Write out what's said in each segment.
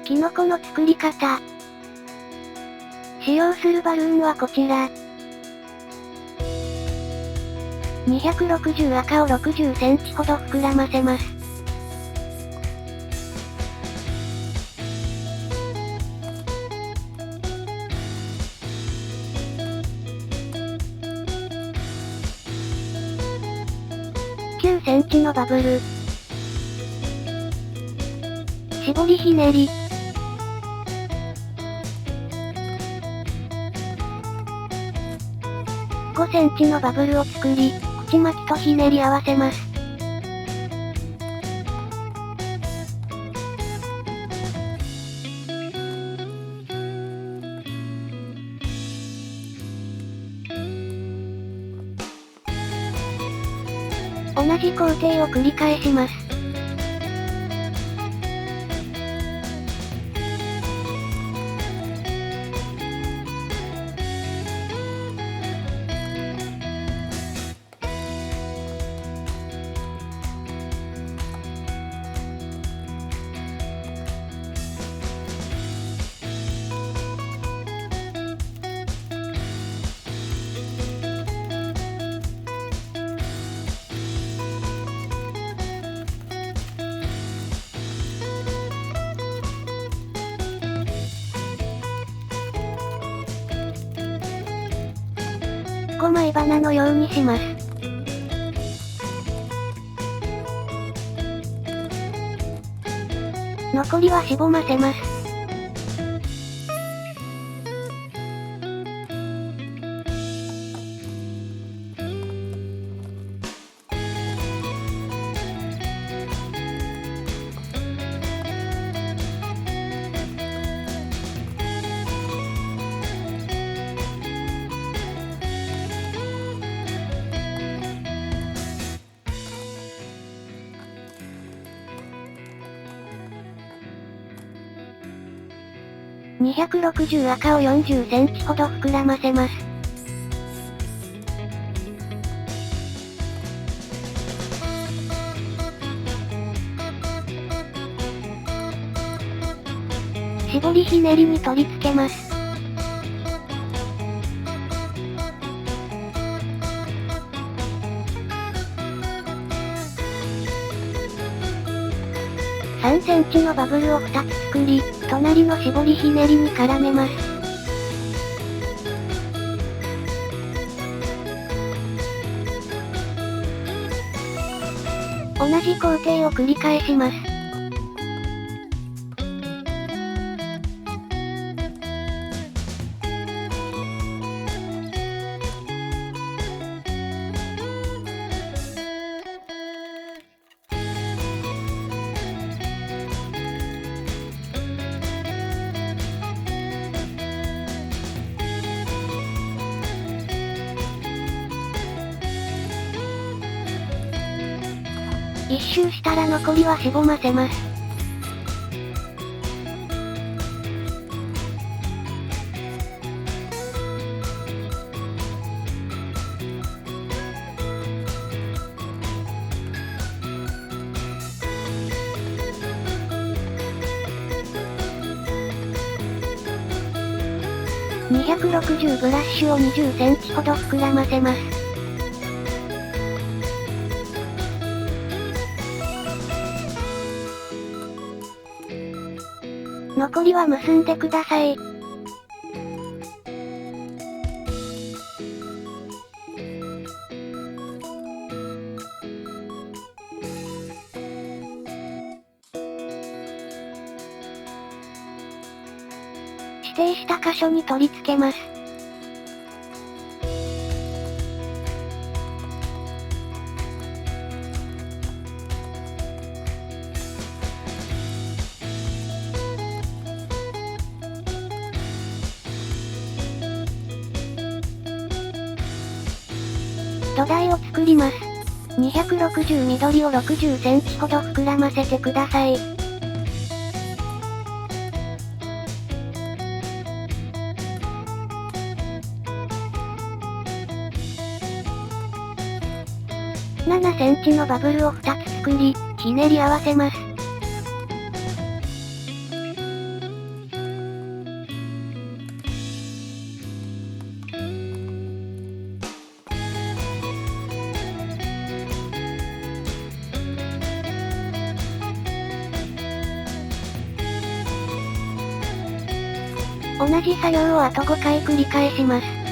キノコの作り方。使用するバルーンはこちら。260赤を60センチほど膨らませます。9センチのバブル。絞りひねり。5センチのバブルを作り、口巻きとひねり合わせます。同じ工程を繰り返します。5枚花のようにします。残りはしぼませます。260赤を40センチほど膨らませます。絞りひねりに取り付けます。3センチのバブルを2つ作り、隣の絞りひねりに絡めます。同じ工程を繰り返します。一周したら残りはしぼませます。260ブラッシュを20センチほど膨らませます。残りは結んでください。指定した箇所に取り付けます。土台を作ります。260緑を60センチほど膨らませてください。7センチのバブルを2つ作り、ひねり合わせます。同じ作業をあと5回繰り返します。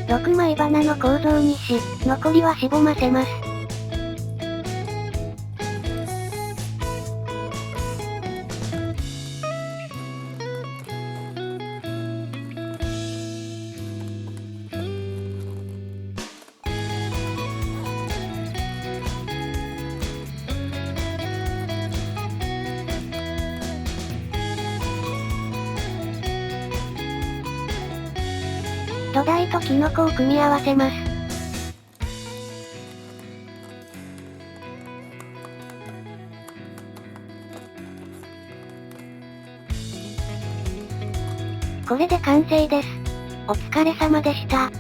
6枚花の構造にし、残りはしぼませます。土台とキノコを組み合わせます。これで完成です。お疲れ様でした。